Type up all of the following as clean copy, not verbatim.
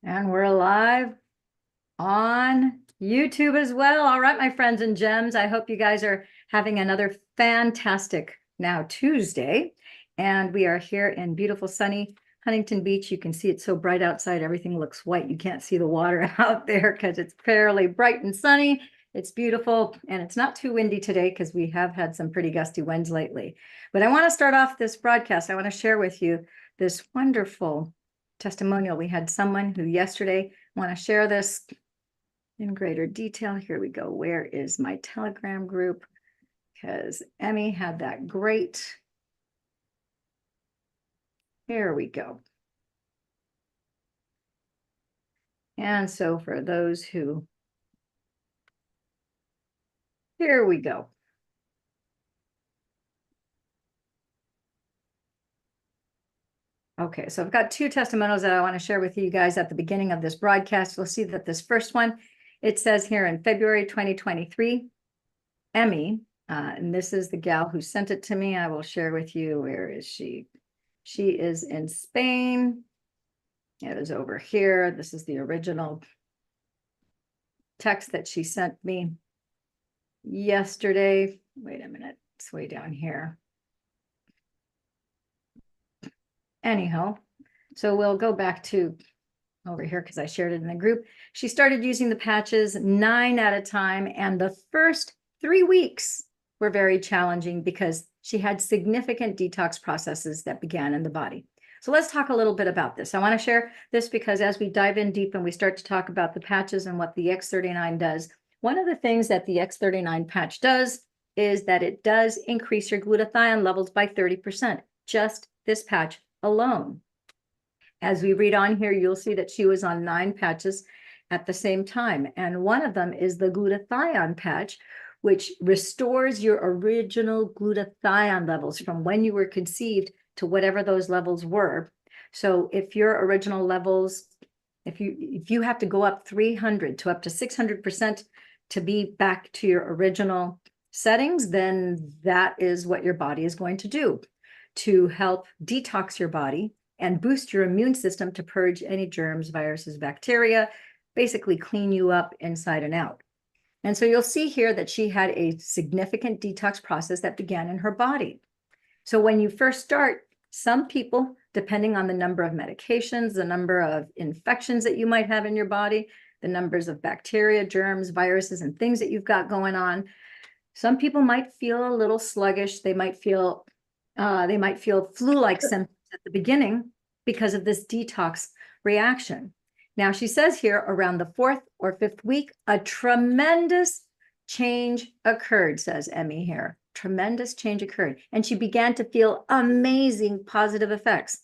And we're live on YouTube as well. All right, my friends and gems, I hope you guys are having another fantastic now Tuesday. And we are here in beautiful sunny Huntington Beach. You can see it's so bright outside. Everything looks white. You can't see the water out there because it's fairly bright and sunny. It's beautiful, and it's not too windy today because we have had some pretty gusty winds lately. But I want to start off this broadcast. I want to share with you this wonderful testimonial. We had someone who yesterday, want to share this in greater detail. Here we go. Where is my Telegram group? Because Emmy had that great. Here we go. And so for those who, here we go. Okay, so I've got two testimonials that I want to share with you guys at the beginning of this broadcast. You'll see that this first one, it says here in February 2023, Emmy, and this is the gal who sent it to me. I will share with you. Where is she? She is in Spain. It was over here. This is the original text that she sent me yesterday. Wait a minute. It's way down here. Anyhow, so we'll go back to over here because I shared it in the group. She started using the patches 9 at a time, and the first 3 weeks were very challenging because she had significant detox processes that began in the body. So let's talk a little bit about this. I want to share this because as we dive in deep and we start to talk about the patches and what the X39 does, one of the things that the X39 patch does is that it does increase your glutathione levels by 30%, just this patch alone. As we read on here, you'll see that she was on 9 patches at the same time. And one of them is the glutathione patch, which restores your original glutathione levels from when you were conceived to whatever those levels were. So if your original levels, if you have to go up 300 to up to 600% to be back to your original settings, then that is what your body is going to do to help detox your body and boost your immune system to purge any germs, viruses, bacteria, basically clean you up inside and out. And so you'll see here that she had a significant detox process that began in her body. So when you first start, some people, depending on the number of medications, the number of infections that you might have in your body, the numbers of bacteria, germs, viruses, and things that you've got going on, some people might feel a little sluggish. They might feel flu-like symptoms at the beginning because of this detox reaction. Now, she says here around the 4th or 5th week, a tremendous change occurred, says Emmy here. Tremendous change occurred. And she began to feel amazing positive effects.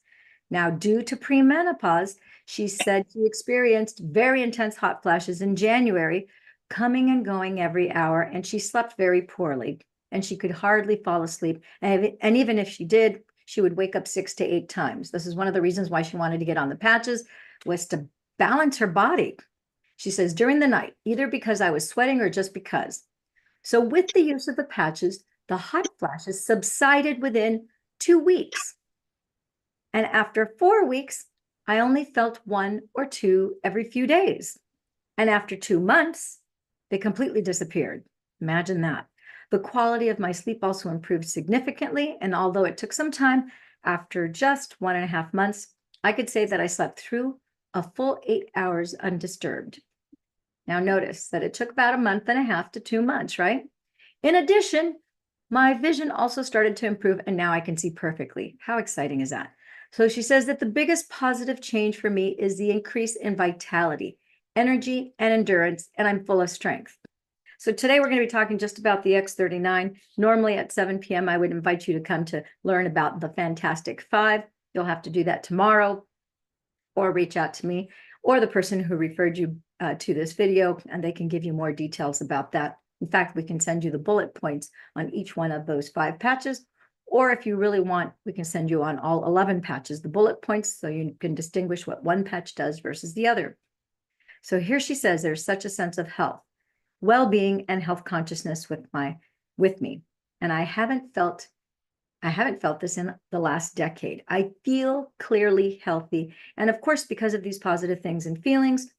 Now, due to premenopause, she said she experienced very intense hot flashes in January, coming and going every hour, and she slept very poorly. And she could hardly fall asleep. And even if she did, she would wake up 6 to 8 times. This is one of the reasons why she wanted to get on the patches, was to balance her body. She says, during the night, either because I was sweating or just because. So with the use of the patches, the hot flashes subsided within 2 weeks. And after 4 weeks, I only felt 1 or 2 every few days. And after 2 months, they completely disappeared. Imagine that. The quality of my sleep also improved significantly, and although it took some time, after just 1.5 months, I could say that I slept through a full 8 hours undisturbed. Now notice that it took about 1.5 months to 2 months, right? In addition, my vision also started to improve, and now I can see perfectly. How exciting is that? So she says that the biggest positive change for me is the increase in vitality, energy, and endurance, and I'm full of strength. So today we're going to be talking just about the X39. Normally at 7 p.m. I would invite you to come to learn about the Fantastic 5. You'll have to do that tomorrow, or reach out to me or the person who referred you to this video, and they can give you more details about that. In fact, we can send you the bullet points on each one of those 5 patches, or if you really want, we can send you on all 11 patches, the bullet points, so you can distinguish what one patch does versus the other. So here she says there's such a sense of health, well-being, and health consciousness with me. And I haven't felt I haven't felt this in the last decade. I feel clearly healthy. And of course, because of these positive things and feelings,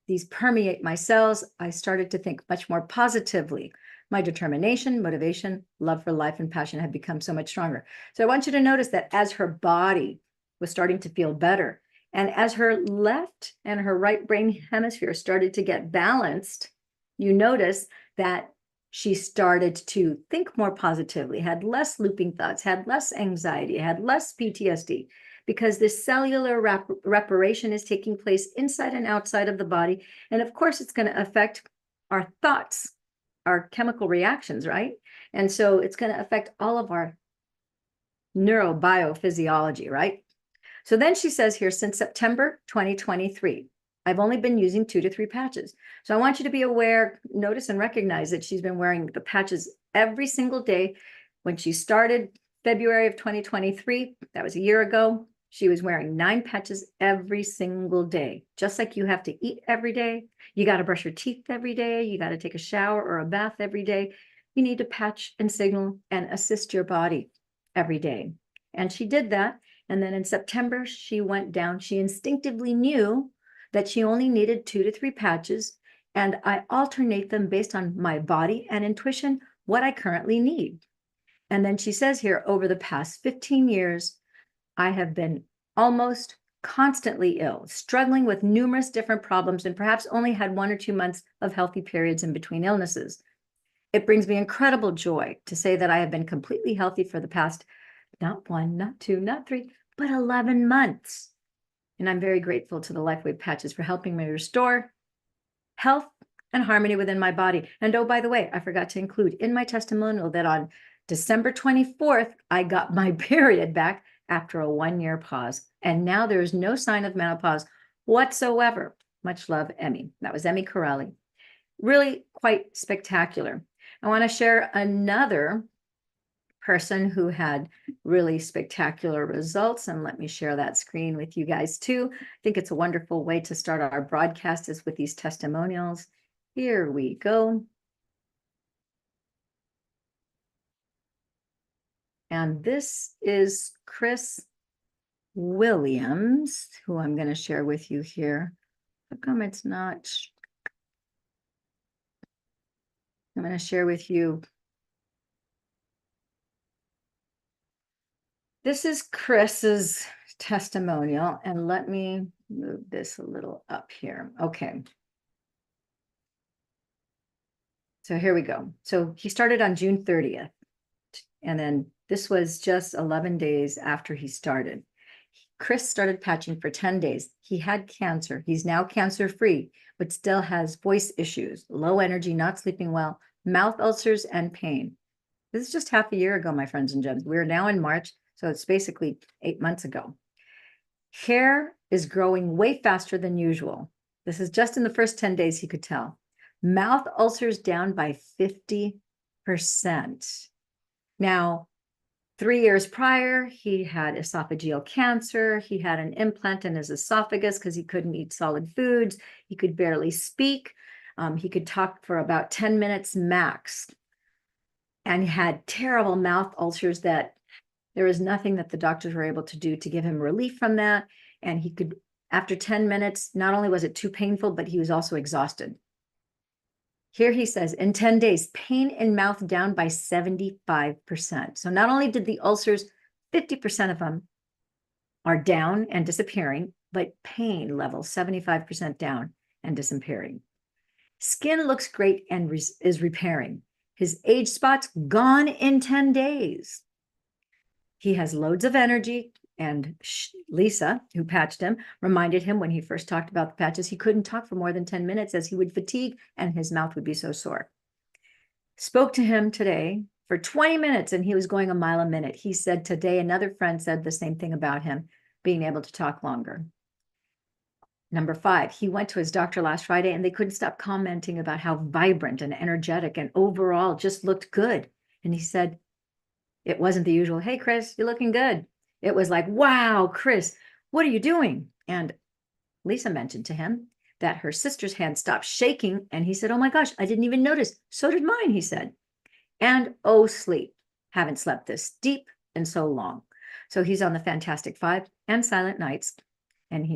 these permeate my cells. I started to think much more positively. My determination, motivation, love for life, and passion had become so much stronger. So I want you to notice that as her body was starting to feel better, and as her left and her right brain hemisphere started to get balanced, you notice that she started to think more positively, had less looping thoughts, had less anxiety, had less PTSD, because this cellular reparation is taking place inside and outside of the body. And of course, it's going to affect our thoughts, our chemical reactions, right? And so it's going to affect all of our neurobiophysiology, right? So then she says here, since September 2023, I've only been using 2 to 3 patches. So I want you to be aware, notice and recognize that she's been wearing the patches every single day. When she started February of 2023, that was a year ago, she was wearing 9 patches every single day. Just like you have to eat every day, you got to brush your teeth every day, you got to take a shower or a bath every day. You need to patch and signal and assist your body every day. And she did that. And then in September, she went down. She instinctively knew that she only needed 2 to 3 patches. And I alternate them based on my body and intuition, what I currently need. And then she says here, over the past 15 years, I have been almost constantly ill, struggling with numerous different problems, and perhaps only had 1 or 2 months of healthy periods in between illnesses. It brings me incredible joy to say that I have been completely healthy for the past, not 1, not 2, not 3, but 11 months. And I'm very grateful to the LifeWave patches for helping me restore health and harmony within my body. And oh, by the way, I forgot to include in my testimonial that on December 24th, I got my period back after a 1-year pause. And now there is no sign of menopause whatsoever. Much love, Emmy. That was Emmy Corelli. Really quite spectacular. I want to share another person who had really spectacular results. And let me share that screen with you guys too. I think it's a wonderful way to start our broadcast is with these testimonials. Here we go. And this is Chris Williams, who I'm going to share with you here. How come it's not? I'm going to share with you. This is Chris's testimonial, and let me move this a little up here. Okay. So here we go. So he started on June 30th, and then this was just 11 days after he started. Chris started patching for 10 days. He had cancer. He's now cancer-free, but still has voice issues, low energy, not sleeping well, mouth ulcers, and pain. This is just half a year ago, my friends and gems. We're now in March, so it's basically 8 months ago. Hair is growing way faster than usual. This is just in the first 10 days he could tell. Mouth ulcers down by 50%. Now, 3 years prior, he had esophageal cancer. He had an implant in his esophagus because he couldn't eat solid foods. He could barely speak. He could talk for about 10 minutes max. And he had terrible mouth ulcers that there was nothing that the doctors were able to do to give him relief from that. And he could, after 10 minutes, not only was it too painful, but he was also exhausted. Here he says, in 10 days, pain in mouth down by 75%. So not only did the ulcers, 50% of them are down and disappearing, but pain level 75% down and disappearing. Skin looks great and is repairing. His age spots gone in 10 days. He has loads of energy, and Lisa, who patched him, reminded him when he first talked about the patches, he couldn't talk for more than 10 minutes as he would fatigue and his mouth would be so sore. Spoke to him today for 20 minutes and he was going a mile a minute. He said today another friend said the same thing about him, being able to talk longer. Number 5, he went to his doctor last Friday and they couldn't stop commenting about how vibrant and energetic and overall just looked good. And he said, it wasn't the usual, hey, Chris, you're looking good. It was like, wow, Chris, what are you doing? And Lisa mentioned to him that her sister's hand stopped shaking. And he said, oh my gosh, I didn't even notice. So did mine, he said. And oh, sleep. Haven't slept this deep in so long. So he's on the Fantastic Five and Silent Nights. And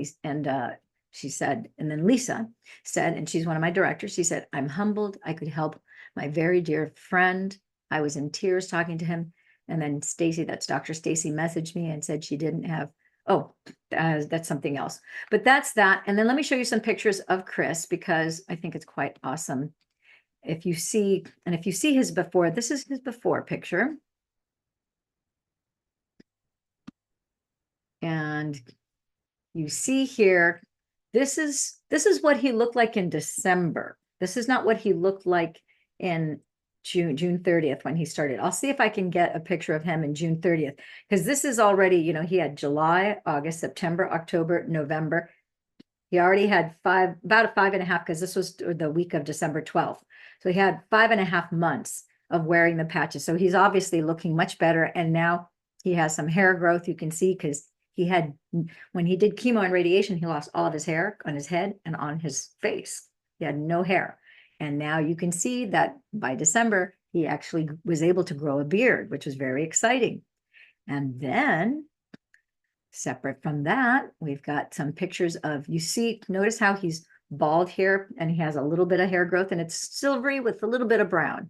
she said, and then Lisa said, and she's one of my directors, she said, I'm humbled I could help my very dear friend. I was in tears talking to him. And then Stacy, that's Dr. Stacy, messaged me and said she didn't have, that's something else. But that's that. And then let me show you some pictures of Chris, because I think it's quite awesome. If you see his before, this is his before picture. And you see here, this is what he looked like in December. This is not what he looked like in June 30th when he started. I'll see if I can get a picture of him in June 30th, because this is already, he had July, August, September, October, November. He already had about a 5.5, because this was the week of December 12th. So he had 5.5 months of wearing the patches. So he's obviously looking much better. And now he has some hair growth, you can see, because he had, when he did chemo and radiation, he lost all of his hair on his head and on his face. He had no hair. And now you can see that by December, he actually was able to grow a beard, which was very exciting. And then separate from that, we've got some pictures of, notice how he's bald here and he has a little bit of hair growth and it's silvery with a little bit of brown.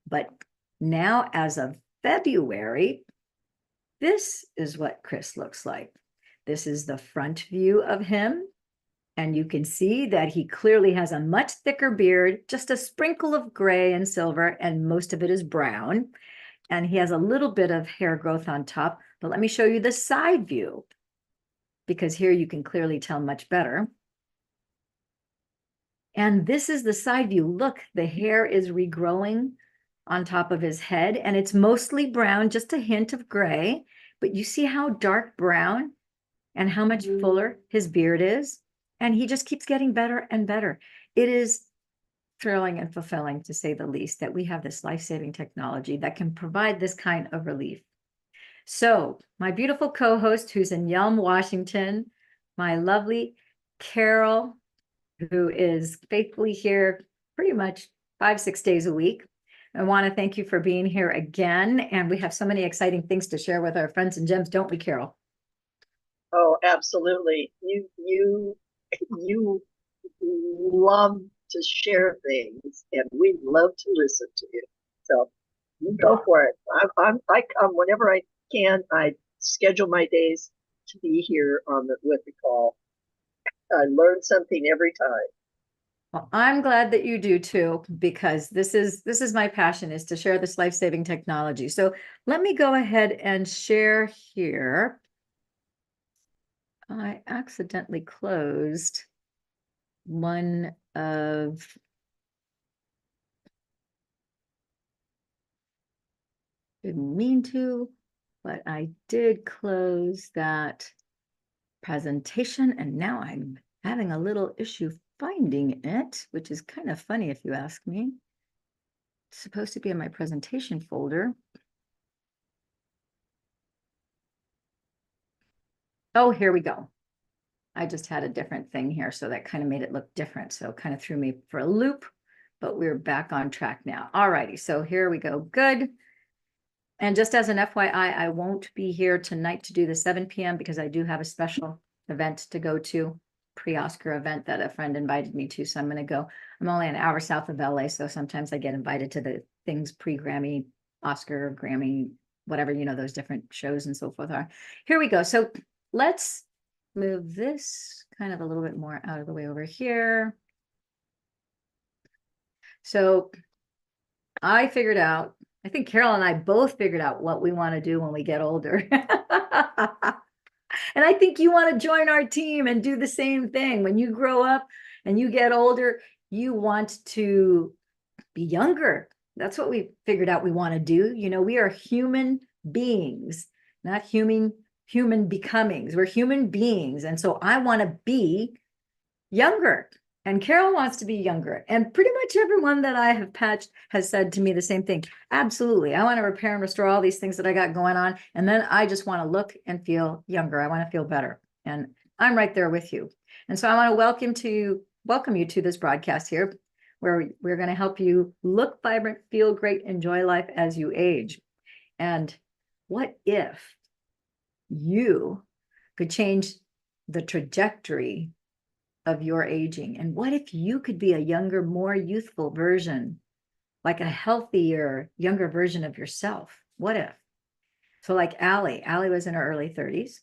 But now as of February, this is what Chris looks like. This is the front view of him. And you can see that he clearly has a much thicker beard, just a sprinkle of gray and silver, and most of it is brown. And he has a little bit of hair growth on top. But let me show you the side view, because here you can clearly tell much better. And this is the side view. Look, the hair is regrowing on top of his head, and it's mostly brown, just a hint of gray. But you see how dark brown and how much fuller his beard is? And he just keeps getting better and better. It is thrilling and fulfilling, to say the least, that we have this life-saving technology that can provide this kind of relief. So my beautiful co-host, who's in Yelm, Washington, my lovely Carol, who is faithfully here pretty much 5-6 days a week. I want to thank you for being here again. And we have so many exciting things to share with our friends and gems, don't we, Carol? Oh, absolutely. You love to share things, and we love to listen to you. So you go for it. I come whenever I can. I schedule my days to be here with the call. I learn something every time. Well, I'm glad that you do too, because this is my passion, is to share this life-saving technology. So let me go ahead and share here. I accidentally closed one of, didn't mean to, but I did close that presentation, and now I'm having a little issue finding it, which is kind of funny if you ask me. It's supposed to be in my presentation folder. Oh, here we go. I just had a different thing here, so that kind of made it look different. So kind of threw me for a loop, but we're back on track now. All righty, so here we go. Good. And just as an FYI, I won't be here tonight to do the 7 p.m. because I do have a special event to go to, pre-Oscar event that a friend invited me to. So I'm going to go. I'm only an hour south of LA, so sometimes I get invited to the things pre-Grammy, Oscar, Grammy, whatever, those different shows and so forth are. Here we go. So let's move this kind of a little bit more out of the way over here. So I think Carol and I both figured out what we want to do when we get older. And I think you want to join our team and do the same thing. When you grow up and you get older, you want to be younger. That's what we figured out we want to do. We are human beings, not human becomings. We're human beings. And so I want to be younger. And Carol wants to be younger. And pretty much everyone that I have patched has said to me the same thing. Absolutely. I want to repair and restore all these things that I got going on. And then I just want to look and feel younger. I want to feel better. And I'm right there with you. And so I want to welcome you to this broadcast here, where we're going to help you look vibrant, feel great, enjoy life as you age. And what if you could change the trajectory of your aging? And what if you could be a younger, more youthful version, like a healthier, younger version of yourself? What if? So like Allie was in her early 30s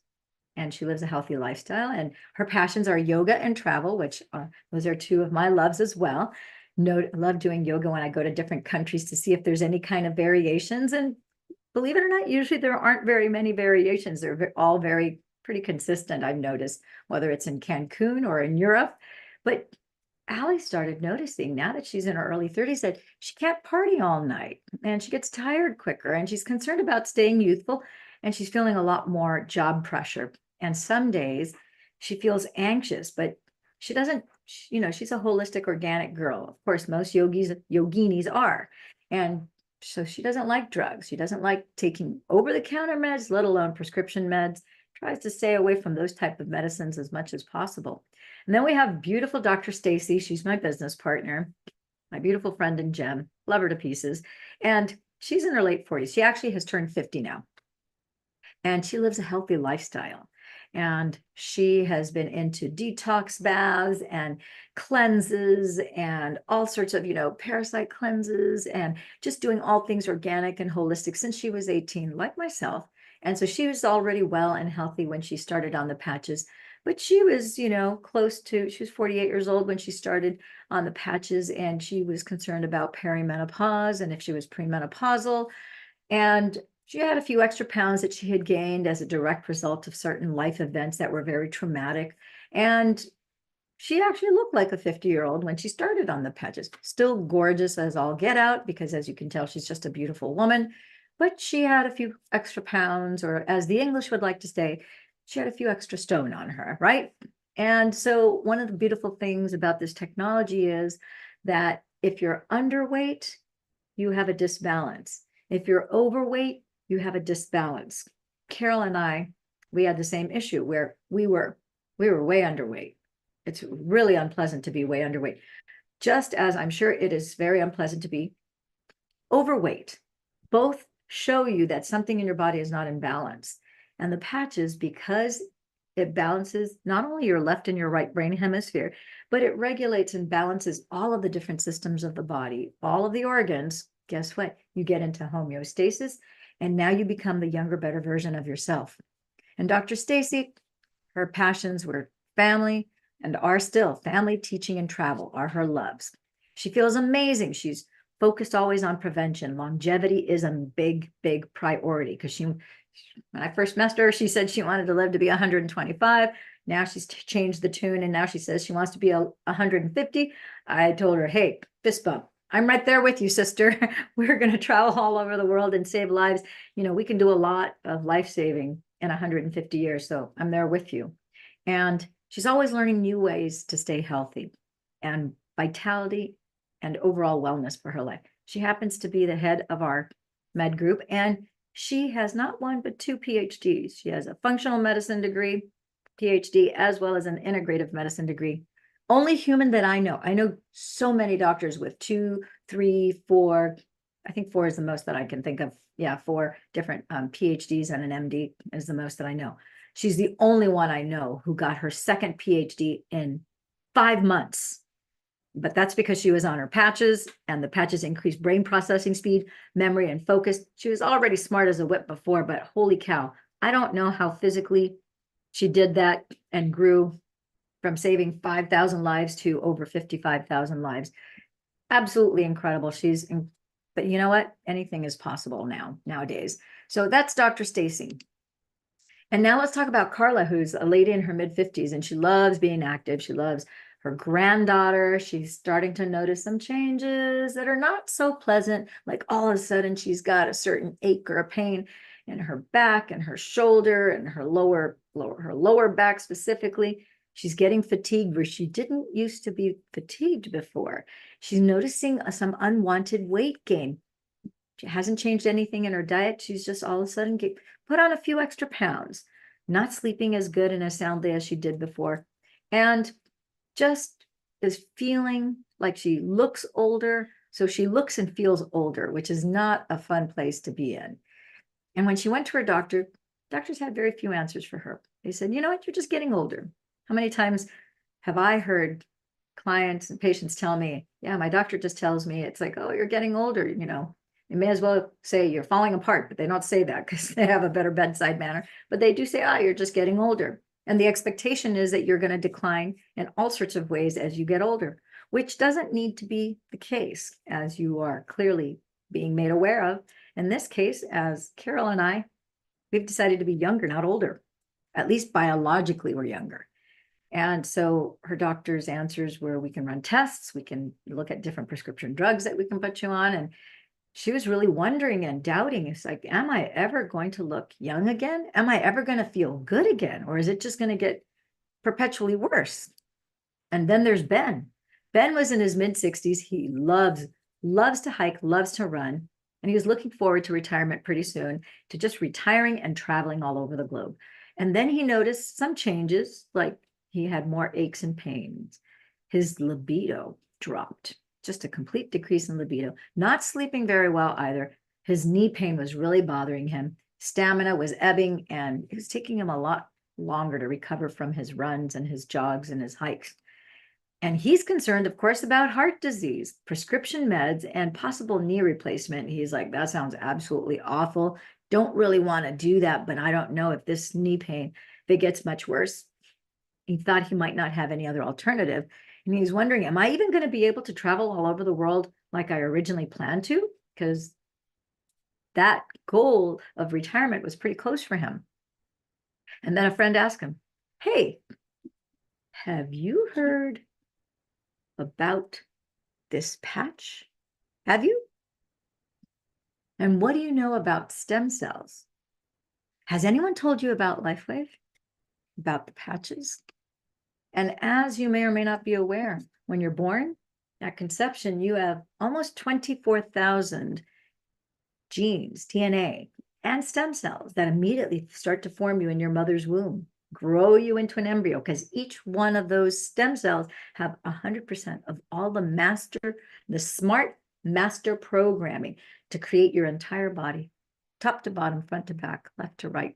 and she lives a healthy lifestyle, and her passions are yoga and travel, which those are two of my loves as well. Love doing yoga when I go to different countries to see if there's any kind of variations. And believe it or not, usually there aren't very many variations. They're all very pretty consistent, I've noticed, whether it's in Cancun or in Europe. But Allie started noticing now that she's in her early 30s that she can't party all night and she gets tired quicker, and she's concerned about staying youthful, and she's feeling a lot more job pressure. And some days she feels anxious, but she doesn't, she's a holistic organic girl. Of course, most yoginis are. And so she doesn't like drugs. She doesn't like taking over-the-counter meds, let alone prescription meds. Tries to stay away from those type of medicines as much as possible. And then we have beautiful Dr. Stacy. She's my business partner, my beautiful friend and gem. Love her to pieces. And she's in her late 40s. She actually has turned 50 now. And she lives a healthy lifestyle. And she has been into detox baths and cleanses and all sorts of, parasite cleanses, and just doing all things organic and holistic since she was 18, like myself. And so she was already well and healthy when she started on the patches. But she was, she was 48 years old when she started on the patches, and she was concerned about perimenopause and if she was premenopausal. And she had a few extra pounds that she had gained as a direct result of certain life events that were very traumatic. And she actually looked like a 50-year-old when she started on the patches. Still gorgeous as all get out, because as you can tell, she's just a beautiful woman. But she had a few extra pounds, or as the English would like to say, she had a few extra stone on her, right? And so one of the beautiful things about this technology is that if you're underweight, you have a disbalance. If you're overweight, you have a disbalance. Carol and I, we had the same issue where we were way underweight. It's really unpleasant to be way underweight, just as I'm sure it is very unpleasant to be overweight. Both show you that something in your body is not in balance. And the patches, because it balances not only your left and your right brain hemisphere, but it regulates and balances all of the different systems of the body, all of the organs. Guess what? You get into homeostasis, and now you become the younger, better version of yourself. And Dr. Stacy, her passions were family, and are still family, teaching, and travel are her loves. She feels amazing. She's focused always on prevention. Longevity is a big, big priority, because when I first met her, she said she wanted to live to be 125. Now she's changed the tune, and now she says she wants to be 150. I told her, hey, fist bump. I'm right there with you, sister. We're going to travel all over the world and save lives. We can do a lot of life saving in 150 years. So I'm there with you. And she's always learning new ways to stay healthy and vitality and overall wellness for her life. She happens to be the head of our med group, and she has not one, but 2 PhDs. She has a functional medicine degree, PhD, as well as an integrative medicine degree. Only human that I know. I know so many doctors with 2, 3, 4. I think 4 is the most that I can think of. Yeah, 4 different PhDs and an MD is the most that I know. She's the only one I know who got her second PhD in 5 months. But that's because she was on her patches, and the patches increased brain processing speed, memory, and focus. She was already smart as a whip before, but holy cow, I don't know how physically she did that and grew from saving 5,000 lives to over 55,000 lives. Absolutely incredible. But you know what? Anything is possible nowadays. So that's Dr. Stacy. And now let's talk about Carla, who's a lady in her mid-50s, and she loves being active. She loves her granddaughter. She's starting to notice some changes that are not so pleasant. Like all of a sudden she's got a certain ache or a pain in her back and her shoulder and her lower back specifically. She's getting fatigued where she didn't used to be fatigued before. She's noticing some unwanted weight gain. She hasn't changed anything in her diet. She's just all of a sudden put on a few extra pounds, not sleeping as good and as soundly as she did before, and just is feeling like she looks older. So she looks and feels older, which is not a fun place to be in. And when she went to her doctor, doctors had very few answers for her. They said, you know what, you're just getting older. How many times have I heard clients and patients tell me, yeah, my doctor just tells me, it's like, oh, you're getting older, you know. You may as well say you're falling apart, but they don't say that because they have a better bedside manner. But they do say, ah, you're just getting older. And the expectation is that you're going to decline in all sorts of ways as you get older, which doesn't need to be the case, as you are clearly being made aware of. In this case, as Carol and I, we've decided to be younger, not older. At least biologically, we're younger. And so her doctor's answers were, we can run tests, we can look at different prescription drugs that we can put you on. And she was really wondering and doubting. It's like, am I ever going to look young again? Am I ever going to feel good again? Or is it just going to get perpetually worse? And then there's Ben. Ben was in his mid-60s. He loves to hike, loves to run. And he was looking forward to retirement pretty soon, to just retiring and traveling all over the globe. And then he noticed some changes, like he had more aches and pains. His libido dropped, just a complete decrease in libido. Not sleeping very well either. His knee pain was really bothering him. Stamina was ebbing, and it was taking him a lot longer to recover from his runs and his jogs and his hikes. And he's concerned, of course, about heart disease, prescription meds, and possible knee replacement. He's like, that sounds absolutely awful. Don't really want to do that, but I don't know if this knee pain, if it gets much worse. He thought he might not have any other alternative. And he's wondering, am I even going to be able to travel all over the world like I originally planned to? Because that goal of retirement was pretty close for him. And then a friend asked him, hey, have you heard about this patch? Have you? And what do you know about stem cells? Has anyone told you about LifeWave? About the patches? And as you may or may not be aware, when you're born, at conception, you have almost 24,000 genes, DNA, and stem cells that immediately start to form you in your mother's womb, grow you into an embryo, because each one of those stem cells have 100% of all the smart master programming to create your entire body, top to bottom, front to back, left to right,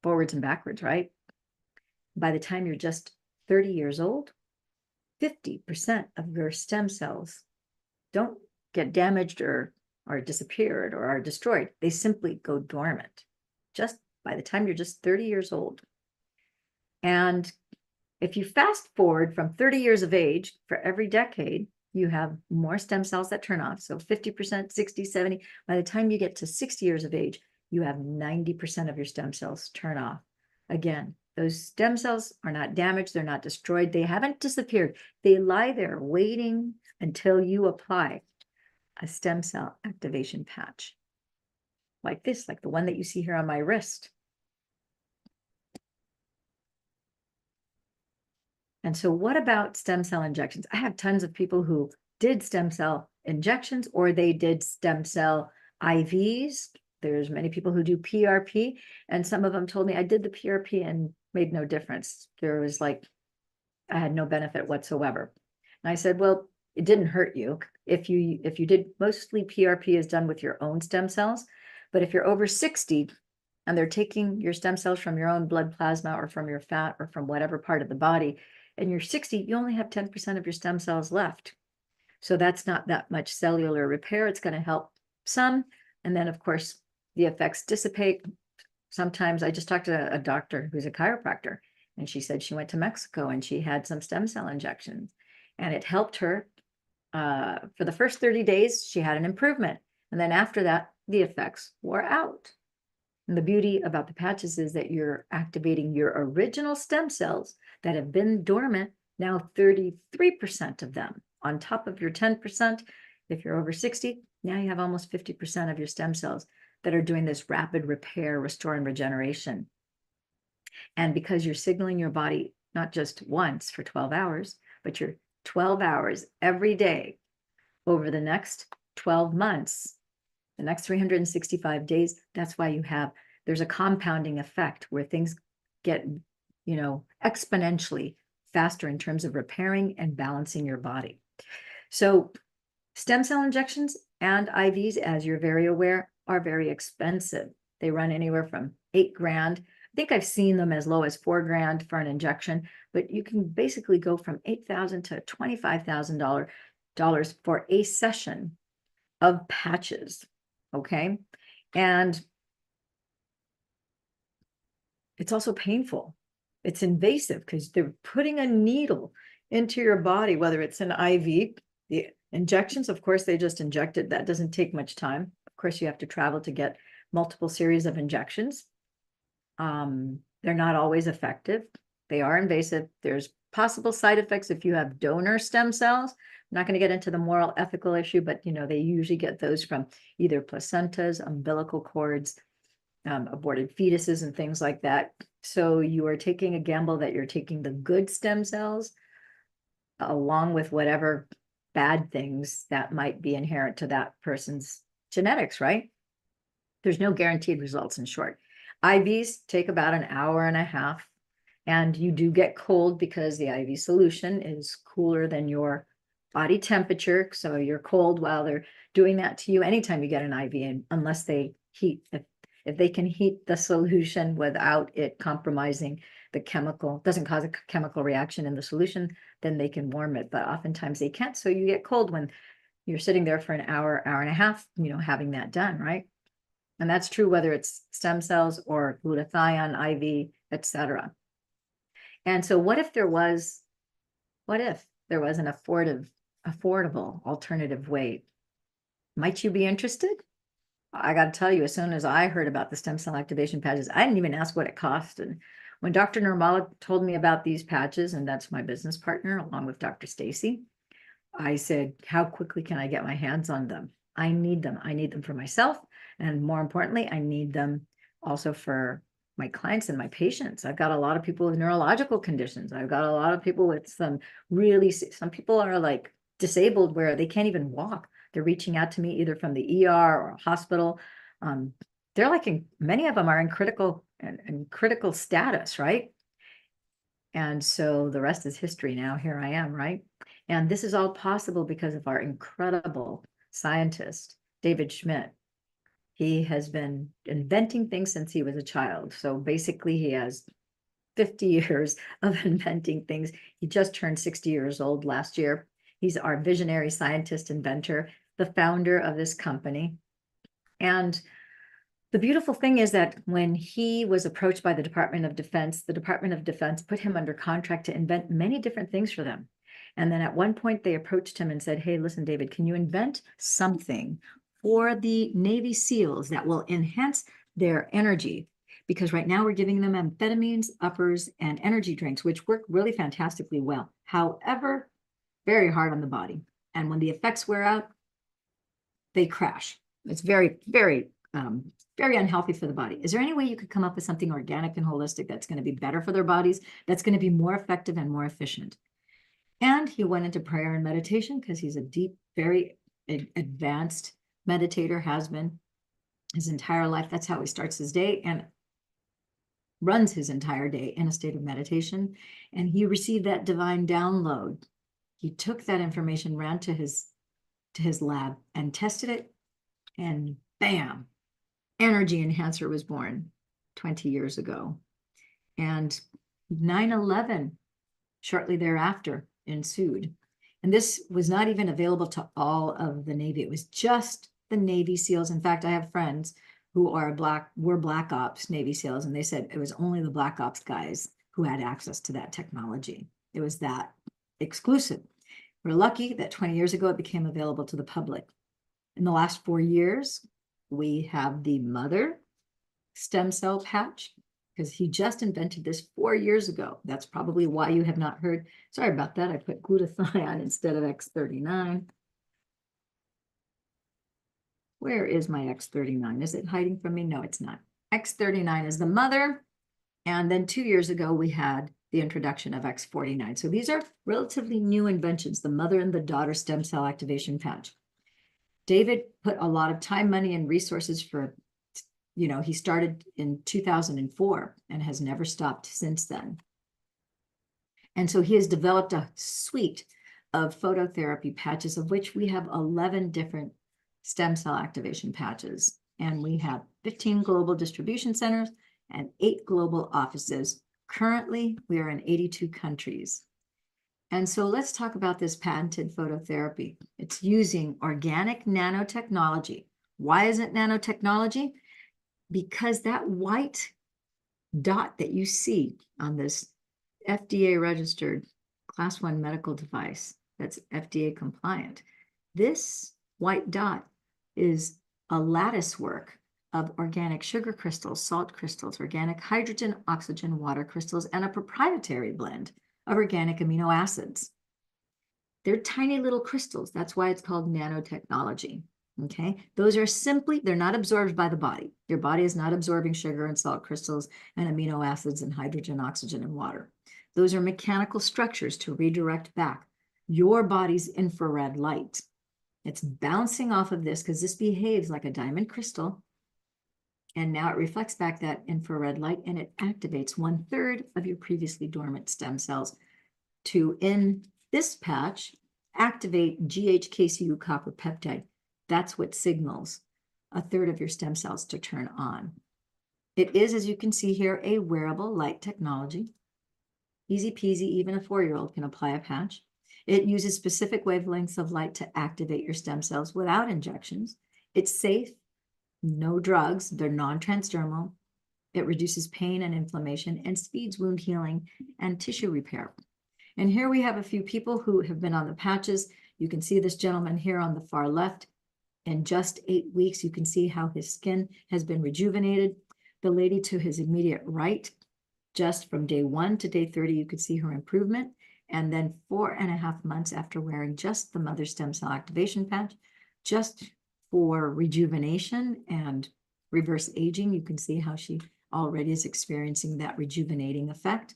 forwards and backwards, right? By the time you're just 30 years old, 50% of your stem cells don't get damaged or are disappeared or are destroyed. They simply go dormant just by the time you're just 30 years old. And if you fast forward from 30 years of age, for every decade, you have more stem cells that turn off. So 50%, 60, 70. By the time you get to 60 years of age, you have 90% of your stem cells turn off. Again, those stem cells are not damaged. They're not destroyed. They haven't disappeared. They lie there waiting until you apply a stem cell activation patch like this, like the one that you see here on my wrist. And so what about stem cell injections? I have tons of people who did stem cell injections, or they did stem cell IVs. There's many people who do PRP, and some of them told me I did the PRP and made no difference. There was like, I had no benefit whatsoever. And I said, well, it didn't hurt you. If you did, mostly PRP is done with your own stem cells, but if you're over 60 and they're taking your stem cells from your own blood plasma or from your fat or from whatever part of the body, and you're 60, you only have 10% of your stem cells left. So that's not that much cellular repair. It's going to help some. And then, of course, the effects dissipate. Sometimes I just talked to a doctor who's a chiropractor, and she said she went to Mexico and she had some stem cell injections, and it helped her. For the first 30 days, she had an improvement. And then after that, the effects wore out. And the beauty about the patches is that you're activating your original stem cells that have been dormant, now 33% of them on top of your 10%. If you're over 60, now you have almost 50% of your stem cells that are doing this rapid repair, restore, and regeneration. And because you're signaling your body not just once for 12 hours, but you're 12 hours every day over the next 12 months, the next 365 days, that's why there's a compounding effect where things get, exponentially faster in terms of repairing and balancing your body. So stem cell injections and IVs, as you're very aware, are very expensive. They run anywhere from $8,000. I think I've seen them as low as $4,000 for an injection, but you can basically go from $8,000 to $25,000 for a session of patches. Okay. And it's also painful. It's invasive because they're putting a needle into your body, whether it's an IV, the injections, of course, they just inject it. That doesn't take much time. Of course, you have to travel to get multiple series of injections. They're not always effective. They are invasive. There's possible side effects if you have donor stem cells. I'm not going to get into the moral ethical issue, but they usually get those from either placentas, umbilical cords, aborted fetuses and things like that. So you are taking a gamble that you're taking the good stem cells along with whatever bad things that might be inherent to that person's genetics, right? There's no guaranteed results, in short. IVs take about an hour and a half, and you do get cold because the IV solution is cooler than your body temperature. So you're cold while they're doing that to you anytime you get an IV, and unless they heat, if they can heat the solution without it compromising the chemical, doesn't cause a chemical reaction in the solution, then they can warm it. But oftentimes they can't. So you get cold when you're sitting there for an hour, hour and a half, having that done, right? And that's true whether it's stem cells or glutathione, IV, etc. And so what if there was an affordable alternative way? Might you be interested? I got to tell you, as soon as I heard about the stem cell activation patches, I didn't even ask what it cost. And when Dr. Nirmala told me about these patches, and that's my business partner, along with Dr. Stacy, I said, how quickly can I get my hands on them? I need them. I need them for myself. And more importantly, I need them also for my clients and my patients. I've got a lot of people with neurological conditions. I've got a lot of people with some people are like disabled where they can't even walk. They're reaching out to me either from the ER or a hospital. They're like, many of them are in critical status, right? And so the rest is history now. Here I am, right? And this is all possible because of our incredible scientist, David Schmidt. He has been inventing things since he was a child. So basically he has 50 years of inventing things. He just turned 60 years old last year. He's our visionary scientist, inventor, the founder of this company. And the beautiful thing is that when he was approached by the Department of Defense put him under contract to invent many different things for them. And then at one point they approached him and said, hey, listen, David, can you invent something for the Navy SEALs that will enhance their energy? Because right now we're giving them amphetamines, uppers, and energy drinks, which work really fantastically well. However, very hard on the body. And when the effects wear out, they crash. It's very, very, very unhealthy for the body. Is there any way you could come up with something organic and holistic that's going to be better for their bodies, that's going to be more effective and more efficient? And he went into prayer and meditation because he's a deep, very advanced meditator, has been his entire life. That's how he starts his day and runs his entire day in a state of meditation. And he received that divine download. He took that information, ran to his lab and tested it, and bam, energy enhancer was born 20 years ago. And 9/11 shortly thereafter ensued. And this was not even available to all of the Navy. It was just the Navy SEALs. In fact, I have friends who were Black Ops Navy SEALs, and they said it was only the Black Ops guys who had access to that technology. It was that exclusive. We're lucky that 20 years ago it became available to the public. In the last 4 years, we have the mother stem cell patch, because he just invented this 4 years ago. That's probably why you have not heard. Sorry about that. I put glutathione instead of X39. Where is my X39? Is it hiding from me? No, it's not. X39 is the mother. And then 2 years ago, we had the introduction of X49. So these are relatively new inventions, the mother and the daughter stem cell activation patch. David put a lot of time, money, and resources for, he started in 2004 and has never stopped since then. And so he has developed a suite of phototherapy patches, of which we have 11 different stem cell activation patches. And we have 15 global distribution centers and 8 global offices. Currently, we are in 82 countries. And so let's talk about this patented phototherapy. It's using organic nanotechnology. Why is it nanotechnology? Because that white dot that you see on this FDA registered class 1 medical device that's FDA compliant, this white dot is a lattice work of organic sugar crystals, salt crystals, organic hydrogen, oxygen, water crystals, and a proprietary blend of organic amino acids. They're tiny little crystals. That's why it's called nanotechnology. Okay, those are simply, they're not absorbed by the body. Your body is not absorbing sugar and salt crystals and amino acids and hydrogen, oxygen, and water. Those are mechanical structures to redirect back your body's infrared light. It's bouncing off of this because this behaves like a diamond crystal. And now it reflects back that infrared light and it activates 1/3 of your previously dormant stem cells to, in this patch, activate GHKCU copper peptide. That's what signals 1/3 of your stem cells to turn on. It is, as you can see here, a wearable light technology. Easy peasy, even a 4-year-old can apply a patch. It uses specific wavelengths of light to activate your stem cells without injections. It's safe, no drugs, they're non-transdermal. It reduces pain and inflammation and speeds wound healing and tissue repair. And here we have a few people who have been on the patches. You can see this gentleman here on the far left. In just 8 weeks, you can see how his skin has been rejuvenated. The lady to his immediate right, just from day 1 to day 30, you could see her improvement. And then 4.5 months after wearing just the mother stem cell activation patch, just for rejuvenation and reverse aging, you can see how she already is experiencing that rejuvenating effect.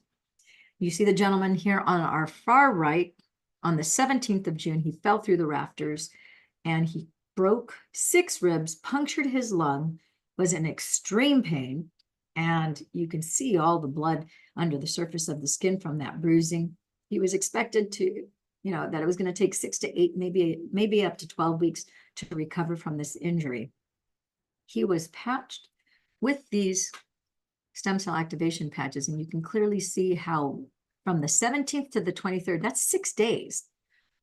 You see the gentleman here on our far right, on the 17th of June, he fell through the rafters and he broke 6 ribs, punctured his lung, was in extreme pain. And you can see all the blood under the surface of the skin from that bruising. He was expected to, that it was going to take 6 to 8, maybe up to 12 weeks to recover from this injury. He was patched with these stem cell activation patches, and you can clearly see how from the 17th to the 23rd, that's 6 days.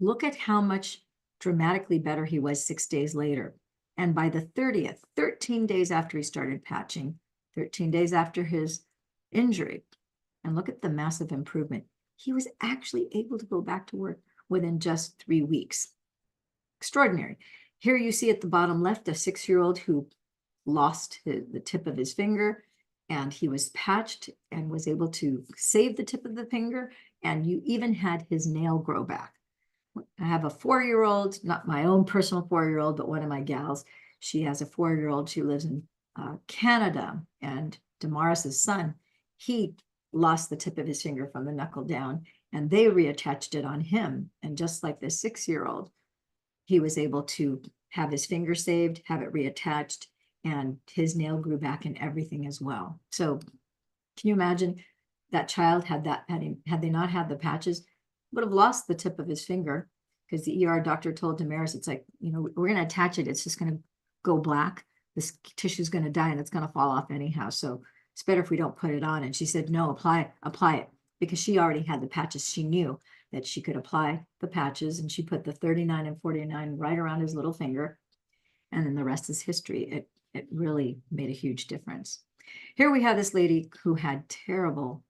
Look at how much dramatically better he was 6 days later. And by the 30th, 13 days after he started patching, 13 days after his injury, and look at the massive improvement. He was actually able to go back to work within just 3 weeks. Extraordinary. Here you see at the bottom left a 6-year-old who lost the tip of his finger, and he was patched and was able to save the tip of the finger, and you even had his nail grow back. I have a 4-year-old, not my own personal 4-year-old, but one of my gals. She has a 4-year-old. She lives in Canada, and Damaris's son, he lost the tip of his finger from the knuckle down, and they reattached it on him. And just like the 6-year-old, he was able to have his finger saved, have it reattached, and his nail grew back and everything as well. So can you imagine that child had they not had the patches, would have lost the tip of his finger, because the ER doctor told Damaris, it's like, we're going to attach it. It's just going to go black. This tissue is going to die and it's going to fall off anyhow. So it's better if we don't put it on. And she said, no, apply it, because she already had the patches. She knew that she could apply the patches, and she put the 39 and 49 right around his little finger. And then the rest is history. It really made a huge difference. Here we have this lady who had terrible,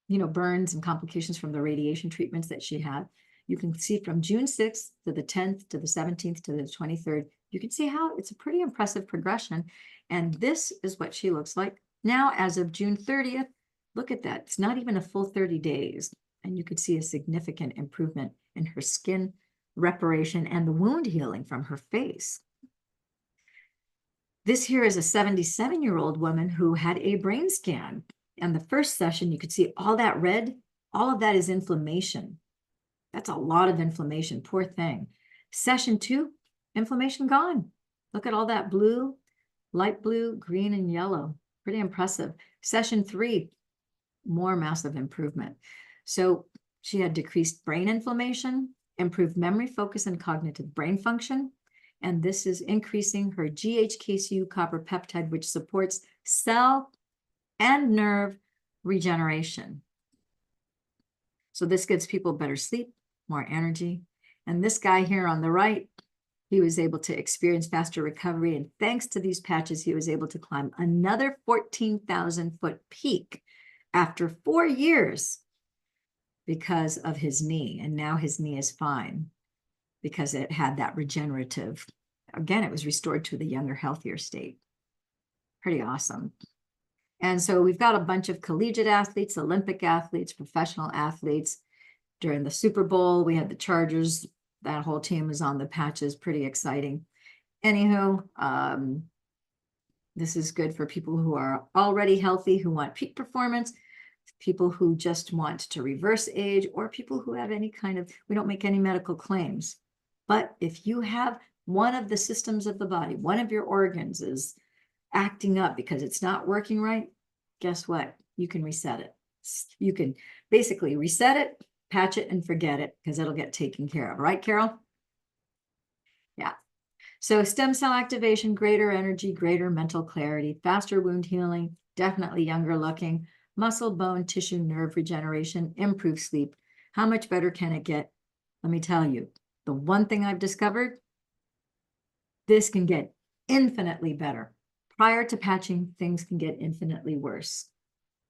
burns and complications from the radiation treatments that she had. You can see from June 6th to the 10th to the 17th to the 23rd, you can see how it's a pretty impressive progression. And this is what she looks like now as of June 30th. Look at that. It's not even a full 30 days. And you could see a significant improvement in her skin reparation and the wound healing from her face. This here is a 77-year-old woman who had a brain scan. And the first session, you could see all that red, all of that is inflammation. That's a lot of inflammation, poor thing. Session 2, inflammation gone. Look at all that blue, light blue, green, and yellow. Pretty impressive. Session 3, more massive improvement. So she had decreased brain inflammation, improved memory, focus, and cognitive brain function. And this is increasing her GHKCU copper peptide, which supports cell and nerve regeneration. So this gives people better sleep, more energy. And this guy here on the right, he was able to experience faster recovery. And thanks to these patches, he was able to climb another 14,000-foot peak after 4 years because of his knee. And now his knee is fine because it had that regenerative. Again, it was restored to the younger, healthier state. Pretty awesome. And so we've got a bunch of collegiate athletes, Olympic athletes, professional athletes. During the Super Bowl, we had the Chargers. That whole team was on the patches. Pretty exciting. Anywho, this is good for people who are already healthy, who want peak performance, people who just want to reverse age, or people who have any kind of, we don't make any medical claims. But if you have one of the systems of the body, one of your organs is acting up because it's not working right, guess what? You can reset it. You can basically reset it, patch it, and forget it because it'll get taken care of. Right, Carol? Yeah. So stem cell activation, greater energy, greater mental clarity, faster wound healing, definitely younger looking, muscle, bone, tissue, nerve regeneration, improved sleep. How much better can it get? Let me tell you, the one thing I've discovered, this can get infinitely better. Prior to patching, things can get infinitely worse.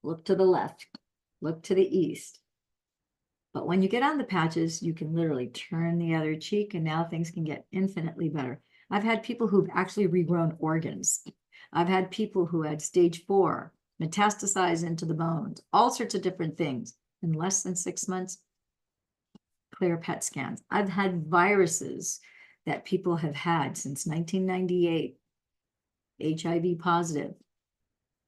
Look to the left, look to the east. But when you get on the patches, you can literally turn the other cheek, and now things can get infinitely better. I've had people who've actually regrown organs. I've had people who had stage 4, metastasized into the bones, all sorts of different things. In less than 6 months, clear PET scans. I've had viruses that people have had since 1998, HIV positive,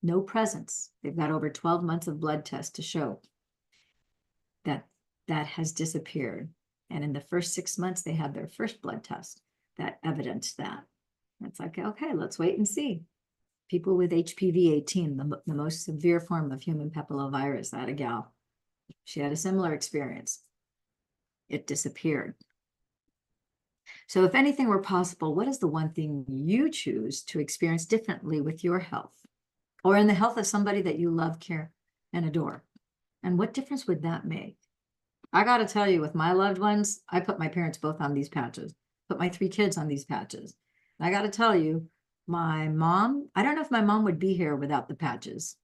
no presence. They've got over 12 months of blood tests to show that that has disappeared. And in the first 6 months, they had their first blood test that evidenced that. It's like, okay, let's wait and see. People with HPV-18, the most severe form of human papillovirus, that a gal, she had a similar experience. It disappeared. So if anything were possible, what is the one thing you choose to experience differently with your health or in the health of somebody that you love, care, and adore? And what difference would that make? I got to tell you, with my loved ones, I put my parents both on these patches, put my 3 kids on these patches. And I got to tell you, my mom, I don't know if my mom would be here without the patches,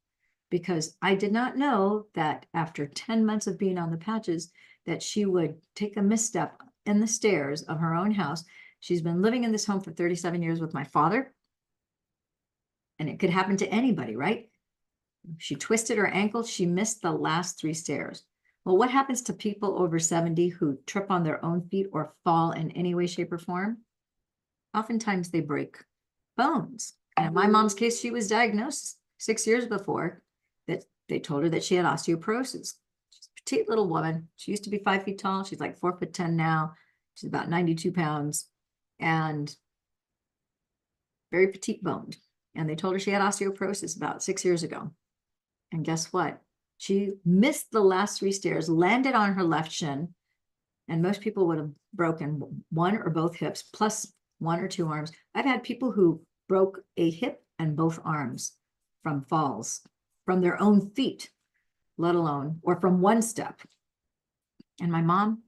because I did not know that after 10 months of being on the patches, that she would take a misstep in the stairs of her own house. She's been living in this home for 37 years with my father. And it could happen to anybody, right? She twisted her ankle. She missed the last 3 stairs. Well, what happens to people over 70 who trip on their own feet or fall in any way, shape, or form? Oftentimes they break bones. And in my mom's case, she was diagnosed 6 years before that they told her that she had osteoporosis. She's a petite little woman. She used to be 5 feet tall. She's like 4'10" now. She's about 92 pounds and very petite boned. And they told her she had osteoporosis about 6 years ago. And guess what? She missed the last 3 stairs, landed on her left shin, and most people would have broken 1 or both hips, plus 1 or 2 arms. I've had people who broke a hip and both arms from falls, from their own feet, let alone, or from one step. And my mom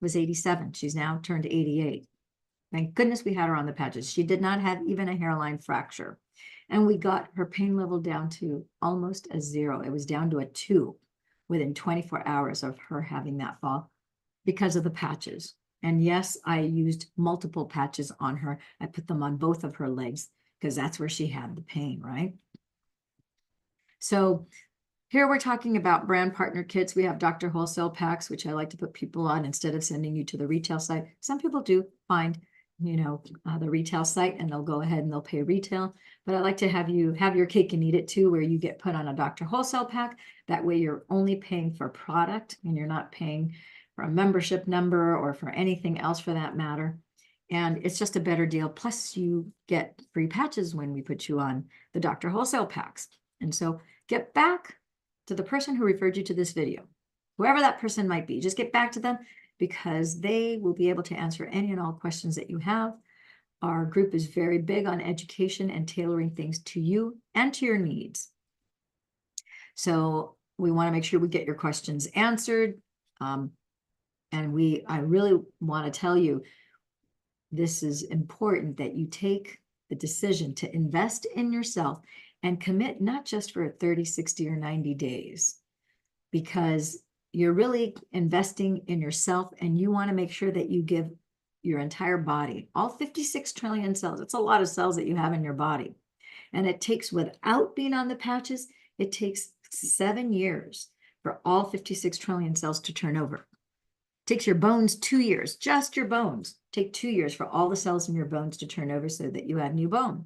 was 87. She's now turned 88. Thank goodness we had her on the patches. She did not have even a hairline fracture. And we got her pain level down to almost a 0. It was down to a 2 within 24 hours of her having that fall because of the patches. And yes, I used multiple patches on her. I put them on both of her legs because that's where she had the pain, right? So here we're talking about brand partner kits. We have Dr. Wholesale packs, which I like to put people on instead of sending you to the retail site. Some people do find, the retail site and they'll go ahead and they'll pay retail. But I like to have you have your cake and eat it too, where you get put on a Dr. Wholesale pack. That way you're only paying for product and you're not paying for a membership number or for anything else for that matter. And it's just a better deal. Plus you get free patches when we put you on the Dr. Wholesale packs. And so get back to the person who referred you to this video, whoever that person might be. Just get back to them because they will be able to answer any and all questions that you have. our group is very big on education and tailoring things to you and to your needs. So we want to make sure we get your questions answered. And I really want to tell you, this is important that you take the decision to invest in yourself and commit not just for 30, 60, or 90 days, because you're really investing in yourself, and you want to make sure that you give your entire body, all 56 trillion cells. It's a lot of cells that you have in your body. And it takes, without being on the patches, it takes 7 years for all 56 trillion cells to turn over. It takes your bones 2 years, just your bones take 2 years for all the cells in your bones to turn over so that you have new bone.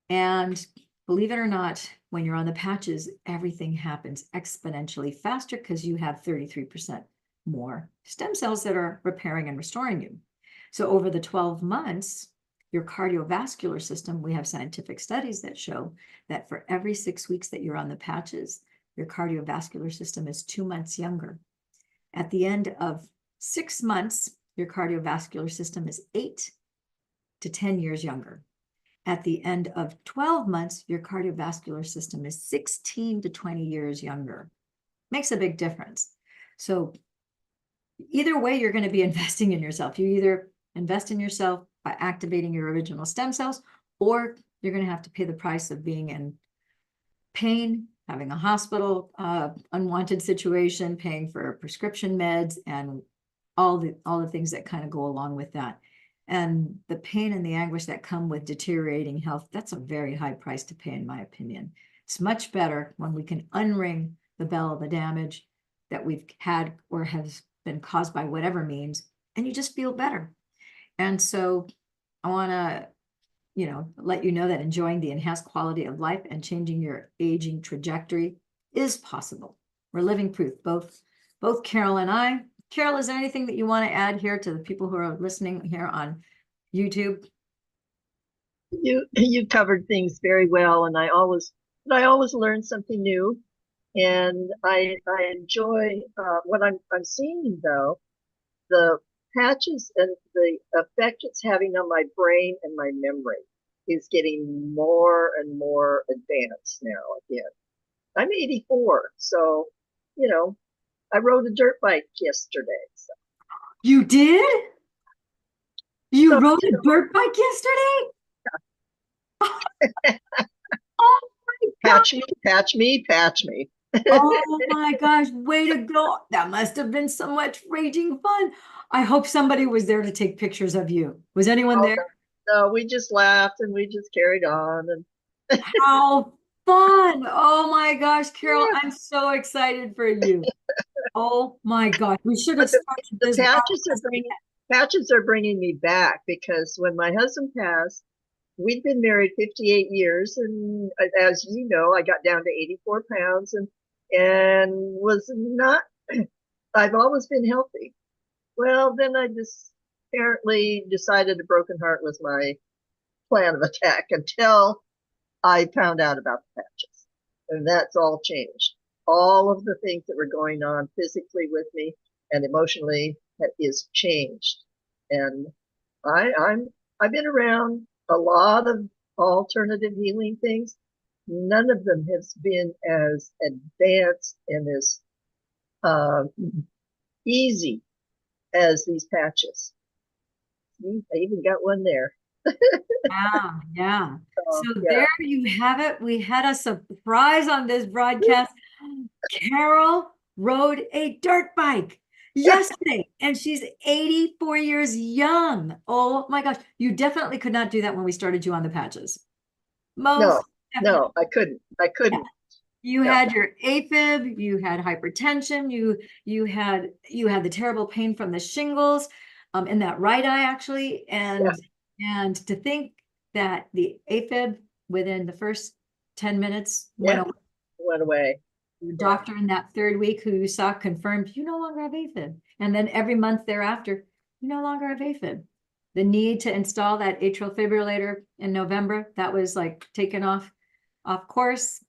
And believe it or not, when you're on the patches, everything happens exponentially faster because you have 33% more stem cells that are repairing and restoring you. So over the 12 months, your cardiovascular system, we have scientific studies that show that for every 6 weeks that you're on the patches, your cardiovascular system is 2 months younger. At the end of 6 months, your cardiovascular system is 8 to 10 years younger. At the end of 12 months, your cardiovascular system is 16 to 20 years younger. Makes a big difference. So either way, you're going to be investing in yourself. You either invest in yourself by activating your original stem cells, or you're going to have to pay the price of being in pain, having a hospital unwanted situation, paying for prescription meds, and all the things that kind of go along with that. And the pain and the anguish that come with deteriorating health, that's a very high price to pay, in my opinion. It's much better when we can unring the bell of the damage that we've had or has been caused by whatever means, and you just feel better. And so I want to, let you know that enjoying the enhanced quality of life and changing your aging trajectory is possible. We're living proof, both Carol and I. Carol, is there anything that you want to add here to the people who are listening here on YouTube? You covered things very well, and I always learn something new, and I enjoy what I'm seeing, though, the patches and the effect it's having on my brain and my memory is getting more and more advanced now. Again, I'm 84, so I rode a dirt bike yesterday. So. You did? You rode a dirt bike yesterday? Oh my gosh. Patch me. Oh my gosh, way to go. That must have been so much raging fun. I hope somebody was there to take pictures of you. Was anyone there? No, we just laughed and we just carried on. And how fun. Oh my gosh, Carol, yeah. I'm so excited for you. Oh my gosh, we should have started this. Patches are bringing me back, because when my husband passed, we'd been married 58 years, and as you know, I got down to 84 pounds and was not. I've always been healthy. Well, then I just apparently decided a broken heart was my plan of attack until I found out about the patches, and that's all changed. All of the things that were going on physically with me and emotionally is changed. And I've been around a lot of alternative healing things. None of them has been as advanced and as easy as these patches. I even got one there. Yeah. So there you have it. We had a surprise on this broadcast. Carol rode a dirt bike yesterday, and she's 84 years young. Oh my gosh. You definitely could not do that when we started you on the patches. No, I couldn't. Yeah. You had your AFib, you had hypertension, you had the terrible pain from the shingles in that right eye, actually. And to think that the AFib within the first 10 minutes went away. The doctor in that 3rd week who you saw confirmed you no longer have AFib. And then every month thereafter, you no longer have AFib. The need to install that atrial defibrillator in November, that was like taken off course.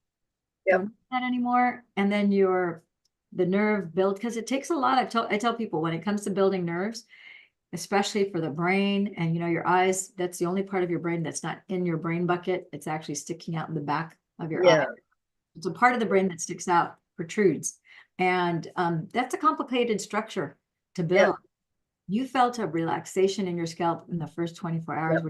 Don't do that anymore. And then the nerve build, because it takes a lot. I tell people, when it comes to building nerves, especially for the brain. And, your eyes, that's the only part of your brain that's not in your brain bucket. It's actually sticking out in the back of your eye. It's a part of the brain that sticks out, protrudes. And that's a complicated structure to build. You felt a relaxation in your scalp in the first 24 hours.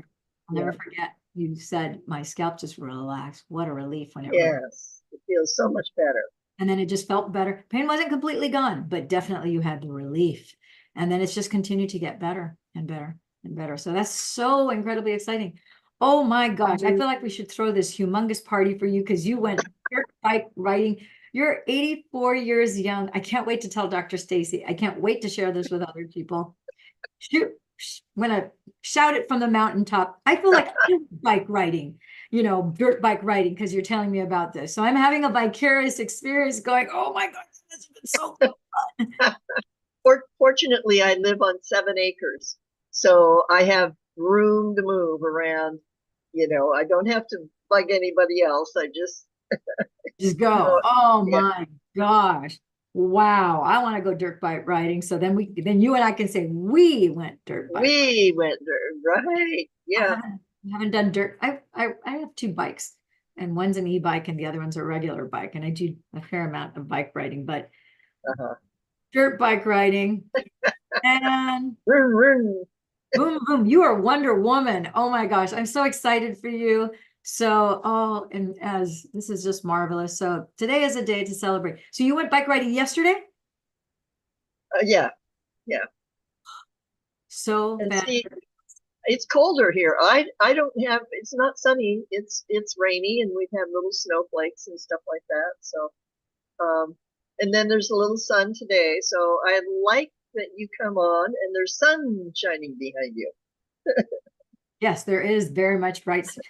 I'll never forget. You said, my scalp just relaxed. What a relief when it relaxed. It feels so much better. And then it just felt better. Pain wasn't completely gone, but definitely you had the relief. And then it's just continued to get better and better and better. So that's so incredibly exciting. Oh my gosh. I feel like we should throw this humongous party for you because you went dirt bike riding. You're 84 years young. I can't wait to tell Dr. Stacy. I can't wait to share this with other people. Shoot, I'm gonna shout it from the mountaintop. I feel like I'm bike riding, dirt bike riding, because you're telling me about this. So I'm having a vicarious experience going, oh my God, this has been so fun. Fortunately, I live on 7 acres, so I have room to move around. I don't have to bug anybody else. I just go. Oh my gosh. Wow. I want to go dirt bike riding. So then you and I can say we went dirt bike. We went dirt, right? Yeah. I haven't done dirt. I have 2 bikes, and one's an e-bike and the other one's a regular bike. And I do a fair amount of bike riding, but dirt bike riding and vroom, boom, boom. You are Wonder Woman. Oh my gosh. I'm so excited for you. So, and as this is just marvelous. So today is a day to celebrate. So you went bike riding yesterday? Yeah. So see, it's colder here. I don't have, it's not sunny. It's rainy, and we've had little snowflakes and stuff like that. So, and then there's a little sun today. So I like that you come on and there's sun shining behind you. Yes, there is very much bright sun.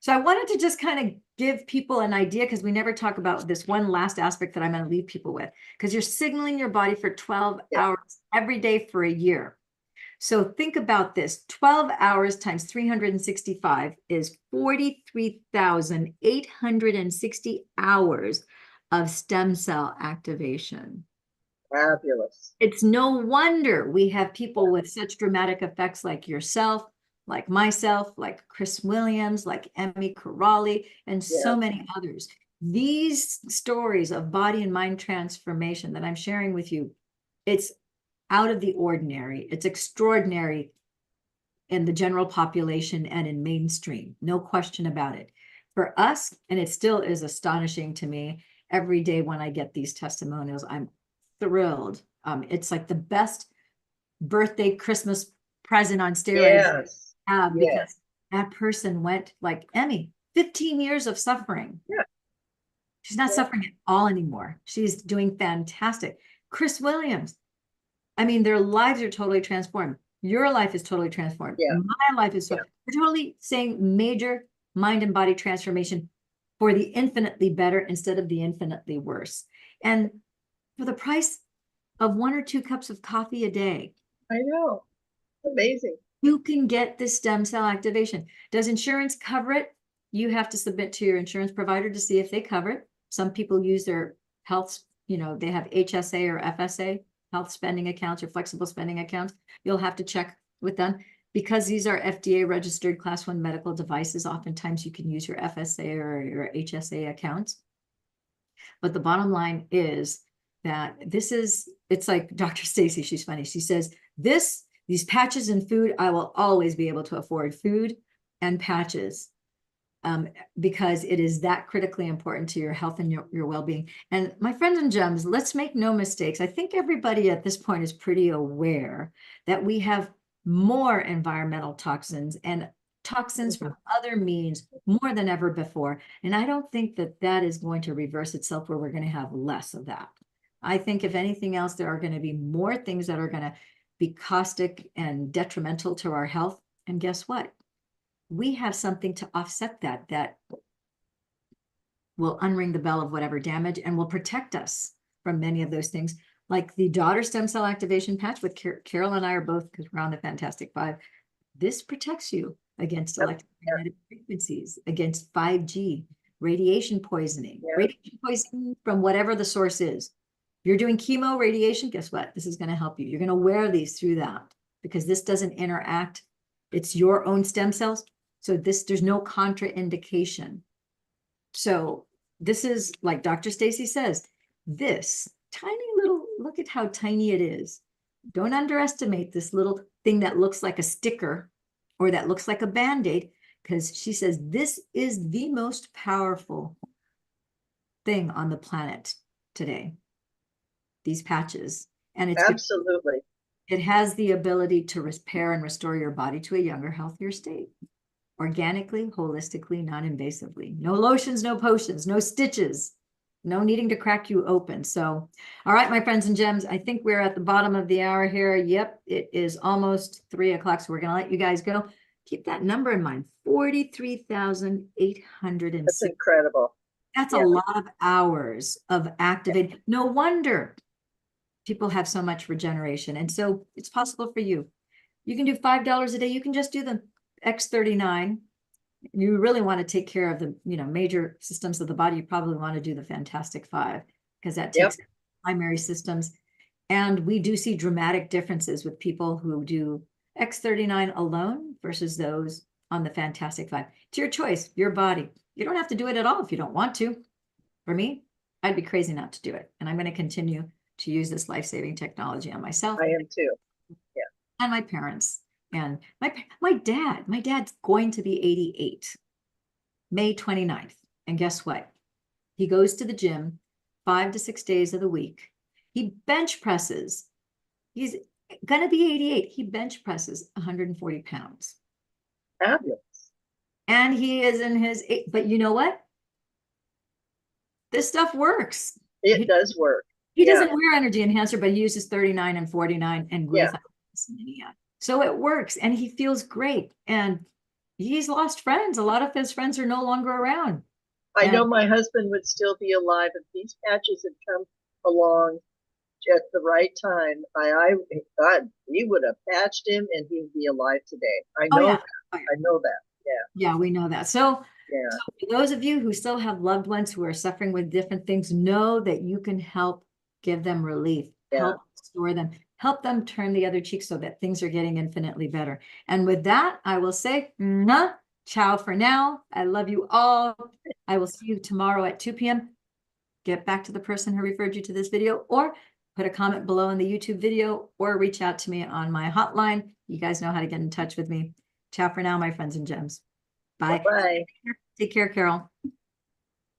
So I wanted to just kind of give people an idea, because we never talk about this one last aspect that I'm going to leave people with, because you're signaling your body for 12 hours every day for a year. So think about this. 12 hours times 365 is 43,860 hours of stem cell activation. Fabulous. It's no wonder we have people with such dramatic effects like yourself, like myself, like Chris Williams, like Emmy Corrali, and so many others. These stories of body and mind transformation that I'm sharing with you, it's out of the ordinary. It's extraordinary in the general population and in mainstream, no question about it. For us, and it still is astonishing to me every day when I get these testimonials, I'm thrilled. It's like the best birthday, Christmas present on steroids. Because that person went, like Emmy, 15 years of suffering. She's not suffering at all anymore. She's doing fantastic. Chris Williams, I mean, their lives are totally transformed. Your life is totally transformed. My life is we're totally saying major mind and body transformation for the infinitely better instead of the infinitely worse. And for the price of 1 or 2 cups of coffee a day. I know. Amazing. You can get this stem cell activation. Does insurance cover it? You have to submit to your insurance provider to see if they cover it. Some people use their health, they have HSA or FSA, health spending accounts or flexible spending accounts. You'll have to check with them. Because these are FDA registered class 1 medical devices, oftentimes you can use your FSA or your HSA accounts. But the bottom line is that it's like Dr. Stacy, she's funny. She says, these patches and food, I will always be able to afford food and patches because it is that critically important to your health and your well-being. And my friends and gems, let's make no mistakes. I think everybody at this point is pretty aware that we have more environmental toxins and toxins from other means more than ever before. And I don't think that is going to reverse itself where we're going to have less of that. I think if anything else, there are going to be more things that are going to be caustic and detrimental to our health. And guess what? We have something to offset that will unring the bell of whatever damage and will protect us from many of those things. Like the daughter stem cell activation patch with Carol and I are both, because we're on the Fantastic Five. This protects you against electromagnetic frequencies, against 5G, radiation poisoning, radiation poisoning from whatever the source is. If you're doing chemo radiation, guess what? This is going to help you. You're going to wear these through that. because this doesn't interact. It's your own stem cells. So there's no contraindication. So this is, like Dr. Stacy says, this tiny little, look at how tiny it is. Don't underestimate this little thing that looks like a sticker or that looks like a Band-Aid, because she says this is the most powerful thing on the planet today, these patches. And it's absolutely. It has the ability to repair and restore your body to a younger, healthier state. Organically, holistically, non-invasively. No lotions, no potions, no stitches, no needing to crack you open. So, all right, my friends and gems, I think we're at the bottom of the hour here. Yep, it is almost 3 o'clock, so we're going to let you guys go. Keep that number in mind, 43,806. That's incredible. That's a lot of hours of activating. No wonder people have so much regeneration. And so it's possible for you. You can do $5 a day. You can just do the X39. You really want to take care of the major systems of the body. You probably want to do the Fantastic Five, because that takes primary systems. And we do see dramatic differences with people who do X39 alone versus those on the Fantastic Five. It's your choice, your body. You don't have to do it at all if you don't want to. For me, I'd be crazy not to do it. And I'm going to continue to use this life-saving technology on myself. I am too. Yeah. And my parents. And my dad's going to be 88, May 29th. And guess what? He goes to the gym 5 to 6 days of the week. He bench presses. He's going to be 88. He bench presses 140 pounds. Fabulous. And he is in his, but you know what? This stuff works. It does work. He doesn't wear energy enhancer, but he uses 39 and 49 and growth. So it works, and he feels great. And he's lost friends. A lot of his friends are no longer around. I know my husband would still be alive if these patches had come along at the right time. God, we would have patched him and he would be alive today. I know that. I know that. Yeah, we know that. So for those of you who still have loved ones who are suffering with different things, know that you can help give them relief, help restore them, help them turn the other cheek so that things are getting infinitely better. And with that, I will say, ciao for now. I love you all. I will see you tomorrow at 2 p.m. Get back to the person who referred you to this video, or put a comment below in the YouTube video, or reach out to me on my hotline. You guys know how to get in touch with me. Ciao for now, my friends and gems. Bye. Bye. Take care, Carol.